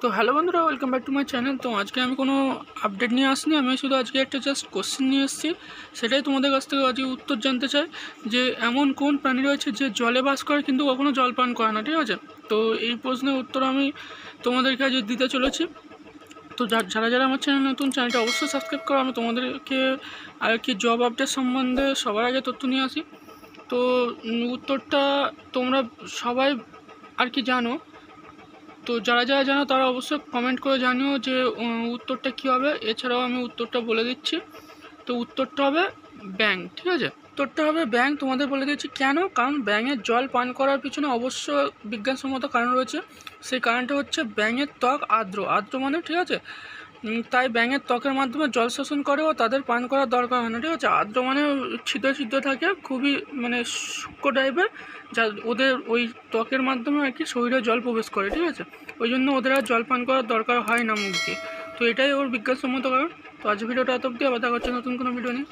তো হ্যালো বন্ধুরা, welcome back to my channel. তো আজকে আমি কোনো আপডেট নিয়ে আসিনি, আমি শুধু আজকে একটা জাস্ট কোশ্চেন নিয়ে এসেছি। সেটাই তোমাদের কাছ থেকে আজকে উত্তর জানতে চাই যে এমন কোন প্রাণী রয়েছে যে জলে বাস করে কিন্তু কখনো জল পান করে না, ঠিক আছে? তো এই প্রশ্নের উত্তর আমি তোমাদেরকে আজ দিতে চলেছি। তো যারা যারা আমার চ্যানেল নতুন, চ্যানেলটা অবশ্যই সাবস্ক্রাইব করো। আমি তোমাদেরকে আর কি জব আপডেট সম্বন্ধে সবার আগে তথ্য নিয়ে আসি। তো উত্তরটা তোমরা সবাই আর কি জানো। তো যারা যারা জানো তারা অবশ্যই কমেন্ট করে জানিও যে উত্তরটা কী হবে। এছাড়াও আমি উত্তরটা বলে দিচ্ছি। তো উত্তরটা হবে ব্যাঙ, ঠিক আছে? উত্তরটা হবে ব্যাঙ। তোমাদের বলে দিচ্ছি কেন। কারণ ব্যাঙের জল পান করার পিছনে অবশ্য বিজ্ঞানসম্মত কারণ রয়েছে। সেই কারণটা হচ্ছে ব্যাঙের ত্বক আর্দ্র আর্দ্র মানে, ঠিক আছে? তাই ব্যাঙের ত্বকের মাধ্যমে জল শোষণ করে ও তাদের পান করার দরকার হয় না, ঠিক আছে? আর্দ্র মানে ছিদ্র ছিদ্র থাকে, খুবই মানে সূক্ষ্ম টাইপের, যা ওদের ওই ত্বকের মাধ্যমে আর কি শরীরে জল প্রবেশ করে, ঠিক আছে? ওই জন্য ওদের আর জল পান করার দরকার হয় না মুখ দিয়ে। তো এটাই ওর বিজ্ঞানসম্মত কারণ। তো আজ ভিডিওটা এত অব্দি, আবার দেখা হচ্ছে নতুন কোনো ভিডিও নিয়ে।